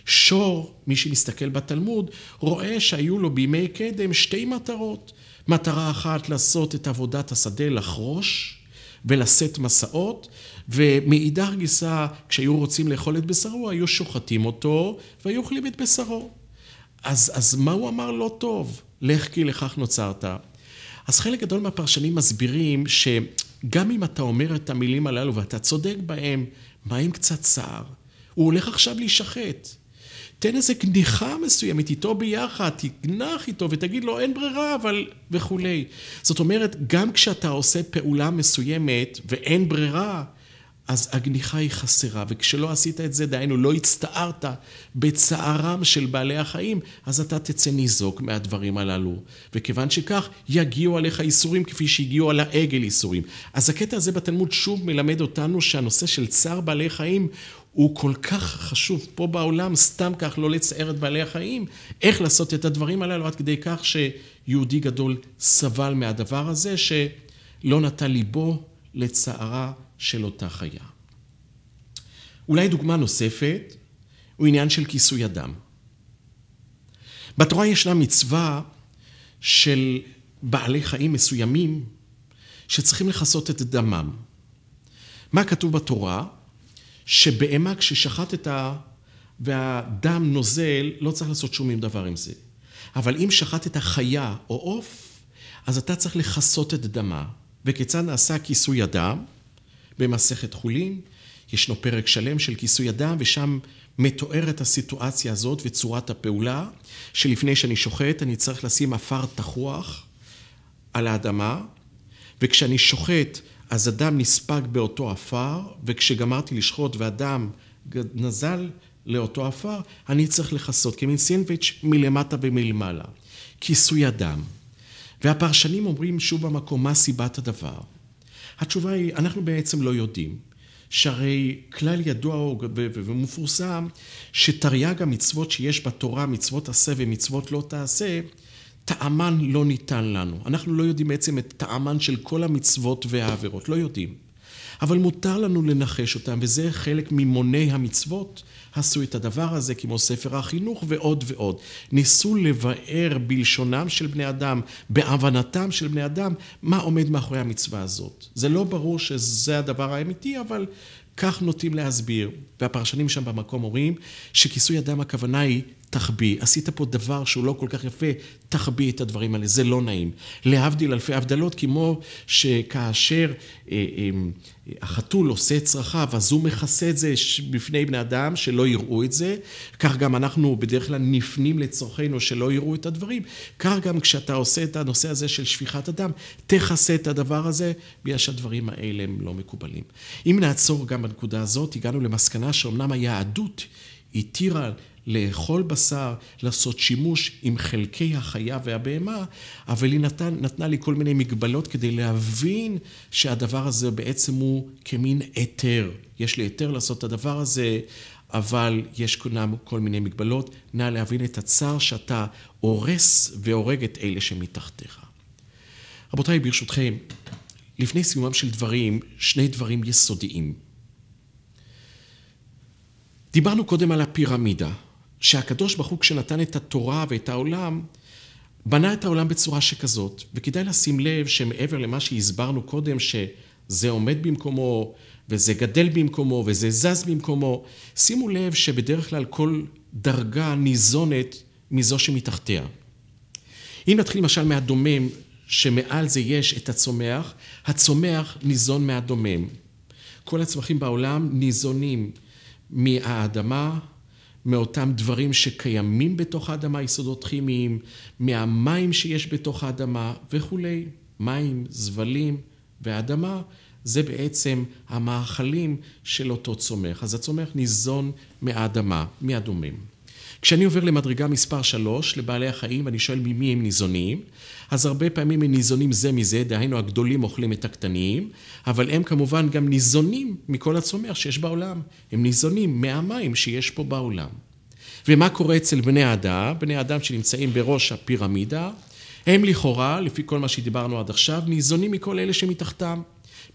שור, מי שמסתכל בתלמוד, רואה שהיו לו בימי קדם שתי מטרות. מטרה אחת לעשות את עבודת השדה, לחרוש ולשאת מסעות, ומאידך גיסא, כשהיו רוצים לאכול את בשרו, היו שוחטים אותו והיו אוכלים את בשרו. אז מה הוא אמר לא טוב? לך כי לכך נוצרת. אז חלק גדול מהפרשנים מסבירים שגם אם אתה אומר את המילים הללו ואתה צודק בהם, מה עם קצת צער? הוא הולך עכשיו להישחט. תן איזה קניחה מסוימת איתו ביחד, תקנח איתו ותגיד לו אין ברירה, אבל וכולי. זאת אומרת, גם כשאתה עושה פעולה מסוימת ואין ברירה, אז הגניחה היא חסרה, וכשלא עשית את זה, דהיינו, לא הצטערת בצערם של בעלי החיים, אז אתה תצא ניזוק מהדברים הללו. וכיוון שכך, יגיעו עליך איסורים כפי שהגיעו על העגל איסורים. אז הקטע הזה בתלמוד שוב מלמד אותנו שהנושא של צער בעלי חיים הוא כל כך חשוב פה בעולם, סתם כך לא לצער את בעלי החיים, איך לעשות את הדברים הללו, עד כדי כך שיהודי גדול סבל מהדבר הזה, שלא נטה ליבו לצערה של אותה חיה. אולי דוגמה נוספת הוא עניין של כיסוי אדם. בתורה ישנה מצווה של בעלי חיים מסוימים שצריכים לחסות את דמם. מה כתוב בתורה? שבהמה כששחטת והדם נוזל, לא צריך לעשות שום דבר עם זה. אבל אם שחטת חיה או עוף, אז אתה צריך לחסות את דמה. וכיצד נעשה כיסוי הדם? במסכת חולין, ישנו פרק שלם של כיסוי הדם, ושם מתוארת הסיטואציה הזאת וצורת הפעולה, שלפני שאני שוחט, אני צריך לשים עפר תחוח על האדמה, וכשאני שוחט, אז הדם נספג באותו עפר, וכשגמרתי לשחוט והדם נזל לאותו עפר, אני צריך לחסות, כמין סנדוויץ' מלמטה ומלמעלה. כיסוי הדם. והפרשנים אומרים שוב במקום, מה סיבת הדבר? התשובה היא, אנחנו בעצם לא יודעים. שהרי כלל ידוע ומפורסם, שתרי"ג המצוות שיש בתורה, מצוות עשה ומצוות לא תעשה, טעמן לא ניתן לנו. אנחנו לא יודעים בעצם את טעמן של כל המצוות והעבירות, לא יודעים. אבל מותר לנו לנחש אותם, וזה חלק ממוני המצוות, עשו את הדבר הזה כמו ספר החינוך ועוד ועוד. ניסו לבאר בלשונם של בני אדם, בהבנתם של בני אדם, מה עומד מאחורי המצווה הזאת. זה לא ברור שזה הדבר האמיתי, אבל כך נוטים להסביר. והפרשנים שם במקום אומרים שכיסוי הדם הכוונה היא תחביא. עשית פה דבר שהוא לא כל כך יפה, תחביא את הדברים האלה, זה לא נעים. להבדיל אלפי הבדלות, כמו שכאשר החתול עושה את צרכיו, אז הוא מכסה את זה בפני בני אדם, שלא יראו את זה. כך גם אנחנו בדרך כלל נפנים לצורכנו שלא יראו את הדברים. כך גם כשאתה עושה את הנושא הזה של שפיכת הדם, תכסה את הדבר הזה, בגלל שהדברים האלה הם לא מקובלים. אם נעצור גם בנקודה הזאת, הגענו למסקנה שאומנם היהדות התירה לאכול בשר, לעשות שימוש עם חלקי החיה והבהמה, אבל היא נתנה לי כל מיני מגבלות כדי להבין שהדבר הזה בעצם הוא כמין היתר. יש לי היתר לעשות את הדבר הזה, אבל יש כל מיני מגבלות. נא להבין את הצער שאתה הורס והורג את אלה שמתחתיך. רבותיי, ברשותכם, לפני סיומם של דברים, שני דברים יסודיים. דיברנו קודם על הפירמידה, שהקדוש ברוך הוא כשנתן את התורה ואת העולם, בנה את העולם בצורה שכזאת, וכדאי לשים לב שמעבר למה שהסברנו קודם, שזה עומד במקומו, וזה גדל במקומו, וזה זז במקומו, שימו לב שבדרך כלל כל דרגה ניזונת מזו שמתחתיה. אם נתחיל למשל מהדומם, שמעל זה יש את הצומח, הצומח ניזון מהדומם. כל הצמחים בעולם ניזונים מהאדמה, מאותם דברים שקיימים בתוך האדמה, יסודות כימיים, מהמים שיש בתוך האדמה וכו'. מים, זבלים והאדמה, זה בעצם המאכלים של אותו צומח. אז הצומח ניזון מהאדמה, מהדומם. כשאני עובר למדרגה מספר 3, לבעלי החיים, ואני שואל ממי הם ניזונים, אז הרבה פעמים הם ניזונים זה מזה, דהיינו הגדולים אוכלים את הקטנים, אבל הם כמובן גם ניזונים מכל הצומח שיש בעולם. הם ניזונים מהמים שיש פה בעולם. ומה קורה אצל בני האדם? בני האדם שנמצאים בראש הפירמידה, הם לכאורה, לפי כל מה שדיברנו עד עכשיו, ניזונים מכל אלה שמתחתם.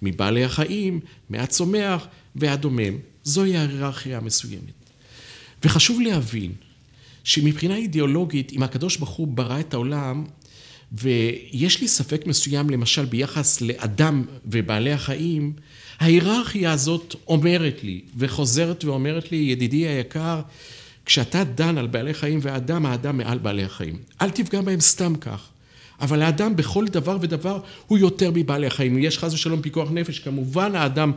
מבעלי החיים, מהצומח והדומם. זוהי ההיררכיה המסוימת. וחשוב להבין שמבחינה אידיאולוגית, אם הקדוש ברוך הוא ברא את העולם, ויש לי ספק מסוים למשל ביחס לאדם ובעלי החיים, ההיררכיה הזאת אומרת לי, וחוזרת ואומרת לי, ידידי היקר, כשאתה דן על בעלי חיים והאדם, האדם מעל בעלי החיים. אל תפגע בהם סתם כך. אבל האדם בכל דבר ודבר הוא יותר מבעלי החיים. אם יש חס ושלום פיקוח נפש, כמובן האדם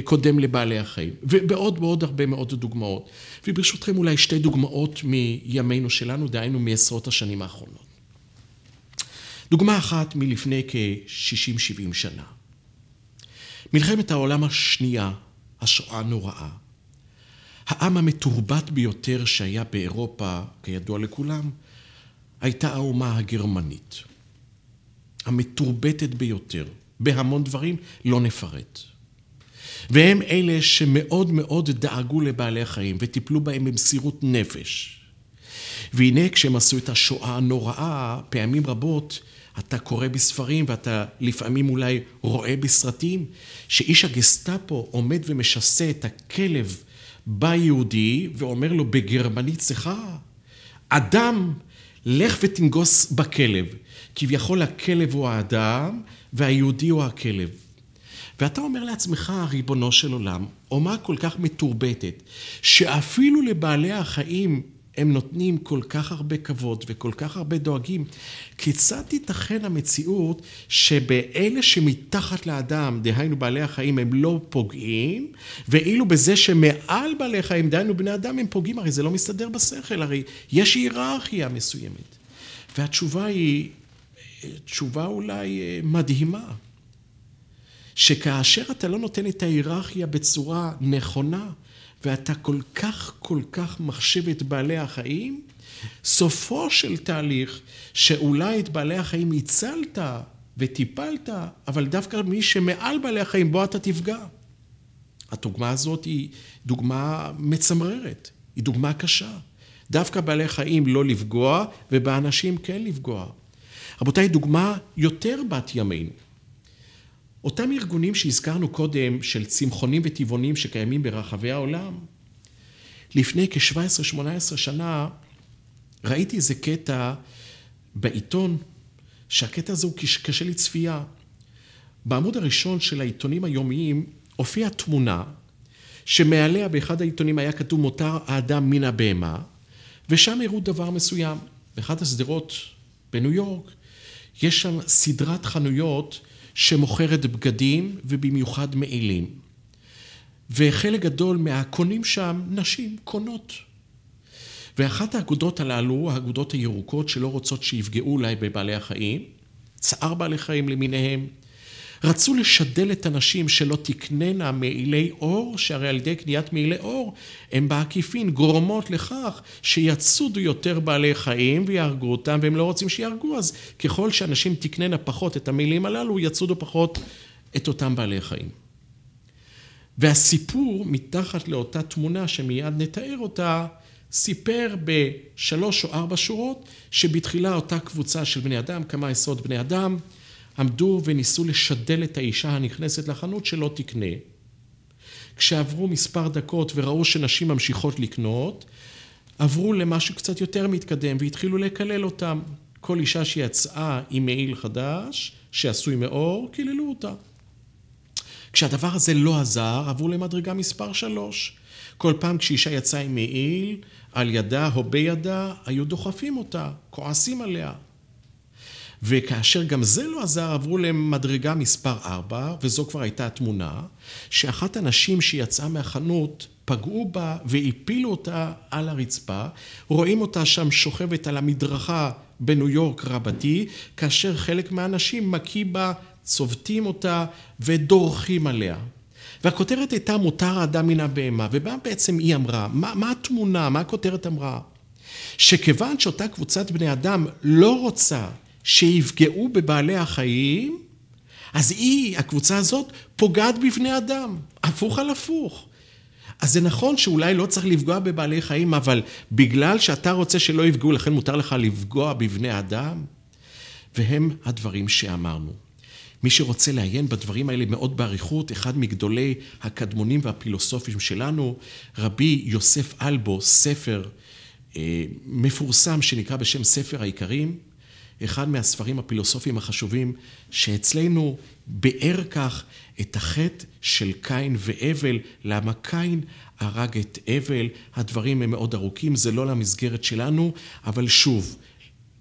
קודם לבעלי החיים. ובעוד הרבה מאוד דוגמאות. וברשותכם אולי שתי דוגמאות מימינו שלנו, דהיינו מעשרות השנים האחרונות. דוגמה אחת מלפני כ-60-70 שנה. מלחמת העולם השנייה, השואה הנוראה. העם המתורבת ביותר שהיה באירופה, כידוע לכולם, הייתה האומה הגרמנית. המתורבתת ביותר, בהמון דברים לא נפרט. והם אלה שמאוד מאוד דאגו לבעלי החיים וטיפלו בהם במסירות נפש. והנה כשהם עשו את השואה הנוראה, פעמים רבות אתה קורא בספרים ואתה לפעמים אולי רואה בסרטים, שאיש הגסטאפו עומד ומשסה את הכלב ביהודי ואומר לו בגרמנית, סליחה, אדם, לך ותנגוס בכלב, כביכול הכלב הוא האדם והיהודי הוא הכלב. ואתה אומר לעצמך, ריבונו של עולם, אומה כל כך מתורבתת, שאפילו לבעלי החיים הם נותנים כל כך הרבה כבוד וכל כך הרבה דואגים. כיצד תיתכן המציאות שבאלה שמתחת לאדם, דהיינו בעלי החיים, הם לא פוגעים, ואילו בזה שמעל בעלי החיים, דהיינו בני אדם, הם פוגעים? הרי זה לא מסתדר בשכל, הרי יש היררכיה מסוימת. והתשובה היא, תשובה אולי מדהימה, שכאשר אתה לא נותן את ההיררכיה בצורה נכונה, ואתה כל כך מחשב את בעלי החיים, סופו של תהליך שאולי את בעלי החיים הצלת וטיפלת, אבל דווקא מי שמעל בעלי החיים בו אתה תפגע. הדוגמה הזאת היא דוגמה מצמררת, היא דוגמה קשה. דווקא בעלי חיים לא לפגוע, ובאנשים כן לפגוע. רבותיי, דוגמה יותר בת ימינו. אותם ארגונים שהזכרנו קודם של צמחונים וטבעונים שקיימים ברחבי העולם, לפני כ-17-18 שנה ראיתי איזה קטע בעיתון, שהקטע הזה הוא קשה לצפייה. בעמוד הראשון של העיתונים היומיים הופיעה תמונה, שמעליה באחד העיתונים היה כתוב מותר האדם מן הבהמה, ושם הראו דבר מסוים. באחת הסדרות בניו יורק יש שם סדרת חנויות שמוכרת בגדים ובמיוחד מעילים. וחלק גדול מהקונים שם נשים קונות. ואחת האגודות הללו, האגודות הירוקות שלא רוצות שיפגעו אולי בבעלי החיים, צער בעלי חיים למיניהם, רצו לשדל את הנשים שלא תקננה מעילי אור, שהרי על ידי קניית מעילי אור הם בעקיפין גורמות לכך שיצודו יותר בעלי חיים ויהרגו אותם, והם לא רוצים שיהרגו, אז ככל שאנשים תקננה פחות את המעילים הללו, יצודו פחות את אותם בעלי חיים. והסיפור מתחת לאותה תמונה שמיד נתאר אותה, סיפר ב3 או 4 שורות, שבתחילה אותה קבוצה של בני אדם, כמה עשרות בני אדם, עמדו וניסו לשדל את האישה הנכנסת לחנות שלא תקנה. כשעברו מספר דקות וראו שנשים ממשיכות לקנות, עברו למשהו קצת יותר מתקדם והתחילו לקלל אותם. כל אישה שיצאה עם מעיל חדש, שעשוי מאור, קיללו אותה. כשהדבר הזה לא עזר, עברו למדרגה מספר 3. כל פעם כשאישה יצאה עם מעיל, על ידה או בידה, היו דוחפים אותה, כועסים עליה. וכאשר גם זה לא עזר, עברו למדרגה מספר 4, וזו כבר הייתה התמונה, שאחת הנשים שיצאה מהחנות פגעו בה והפילו אותה על הרצפה. רואים אותה שם שוכבת על המדרכה בניו יורק רבתי, כאשר חלק מהאנשים מקיא בה, צובטים אותה ודורכים עליה. והכותרת הייתה מותר האדם מן הבהמה, ומה בעצם היא אמרה? מה התמונה? מה הכותרת אמרה? שכיוון שאותה קבוצת בני אדם לא רוצה שיפגעו בבעלי החיים, אז הקבוצה הזאת, פוגעת בבני אדם, הפוך על הפוך. אז זה נכון שאולי לא צריך לפגוע בבעלי חיים, אבל בגלל שאתה רוצה שלא יפגעו, לכן מותר לך לפגוע בבני אדם, והם הדברים שאמרנו. מי שרוצה לעיין בדברים האלה מאוד בעריכות, אחד מגדולי הקדמונים והפילוסופים שלנו, רבי יוסף אלבו, ספר מפורסם שנקרא בשם ספר העיקרים, אחד מהספרים הפילוסופיים החשובים שאצלנו באר כך את החטא של קין והבל, למה קין הרג את הבל. הדברים הם מאוד ארוכים, זה לא למסגרת שלנו, אבל שוב,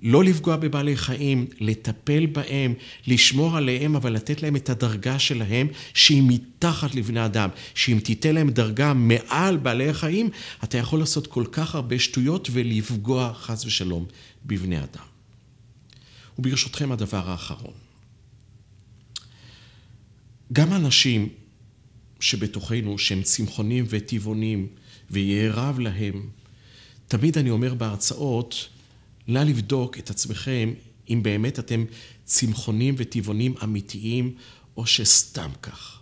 לא לפגוע בבעלי חיים, לטפל בהם, לשמור עליהם, אבל לתת להם את הדרגה שלהם, שהיא מתחת לבני אדם, שאם תיתן להם דרגה מעל בעלי חיים, אתה יכול לעשות כל כך הרבה שטויות ולפגוע חס ושלום בבני אדם. וברשותכם הדבר האחרון. גם אנשים שבתוכנו שהם צמחונים וטבעונים ויהיה רב להם, תמיד אני אומר בהרצאות, נא לבדוק את עצמכם אם באמת אתם צמחונים וטבעונים אמיתיים או שסתם כך.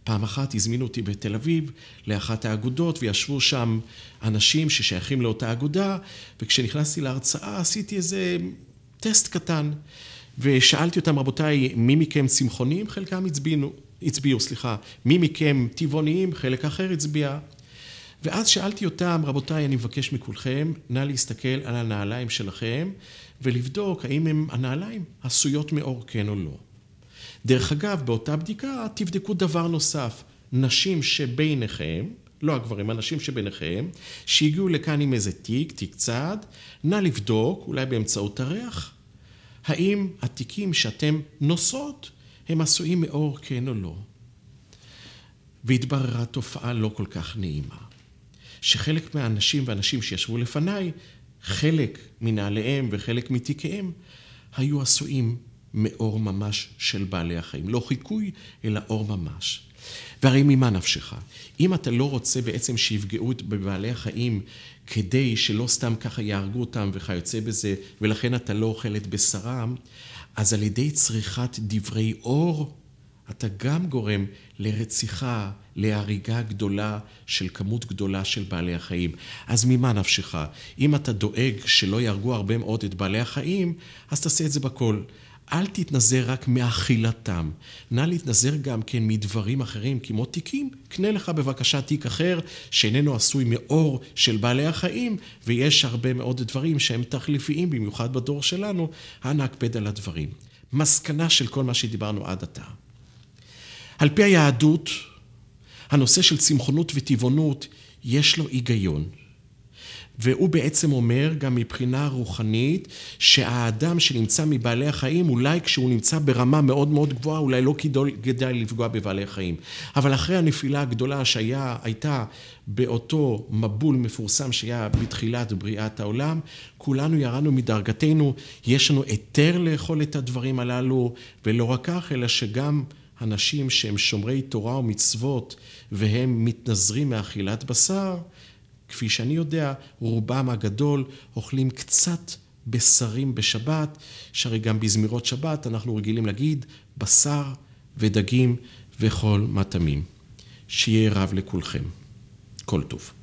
פעם אחת הזמינו אותי בתל אביב לאחת האגודות וישבו שם אנשים ששייכים לאותה אגודה, וכשנכנסתי להרצאה עשיתי איזה טסט קטן, ושאלתי אותם, רבותיי, מי מכם צמחונים? חלקם הצביעו, מי מכם טבעוניים? חלק אחר הצביע. ואז שאלתי אותם, רבותיי, אני מבקש מכולכם, נא להסתכל על הנעליים שלכם, ולבדוק האם הנעליים עשויות מאור כן או לא. דרך אגב, באותה בדיקה תבדקו דבר נוסף, נשים שביניכם, לא הגברים, הנשים שביניכם, שהגיעו לכאן עם איזה תיק צעד, נא לבדוק, אולי באמצעות הריח, האם התיקים שאתם נושאות הם עשויים מאור כן או לא. והתבררה תופעה לא כל כך נעימה. שחלק מהאנשים והנשים שישבו לפניי, חלק מנעליהם וחלק מתיקיהם, היו עשויים מאור ממש של בעלי החיים. לא חיקוי, אלא אור ממש. והרי ממה נפשך? אם אתה לא רוצה בעצם שיפגעו בבעלי החיים, כדי שלא סתם ככה יהרגו אותם וכיוצא בזה, ולכן אתה לא אוכל את בשרם, אז על ידי צריכת דברי אור, אתה גם גורם לרציחה, להריגה גדולה של כמות גדולה של בעלי החיים. אז ממה נפשך? אם אתה דואג שלא יהרגו הרבה מאוד את בעלי החיים, אז תעשה את זה בכל. אל תתנזר רק מאכילתם. נא להתנזר גם כן מדברים אחרים, כמו תיקים. קנה לך בבקשה תיק אחר, שאיננו עשוי מאור של בעלי החיים, ויש הרבה מאוד דברים שהם תחליפיים, במיוחד בדור שלנו, אנא הקפד על הדברים. מסקנה של כל מה שדיברנו עד עתה. על פי היהדות, הנושא של צמחונות וטבעונות יש לו היגיון. והוא בעצם אומר גם מבחינה רוחנית שהאדם שנמצא מבעלי החיים אולי כשהוא נמצא ברמה מאוד מאוד גבוהה אולי לא כדאי לפגוע בבעלי החיים. אבל אחרי הנפילה הגדולה שהייתה באותו מבול מפורסם שהיה בתחילת בריאת העולם, כולנו ירדנו מדרגתנו, יש לנו היתר לאכול את הדברים הללו, ולא רק כך אלא שגם אנשים שהם שומרי תורה ומצוות והם מתנזרים מאכילת בשר, כפי שאני יודע, רובם הגדול אוכלים קצת בשרים בשבת, שהרי גם בזמירות שבת אנחנו רגילים להגיד בשר ודגים וכל מטעמים. שיהיה רב לכולכם. כל טוב.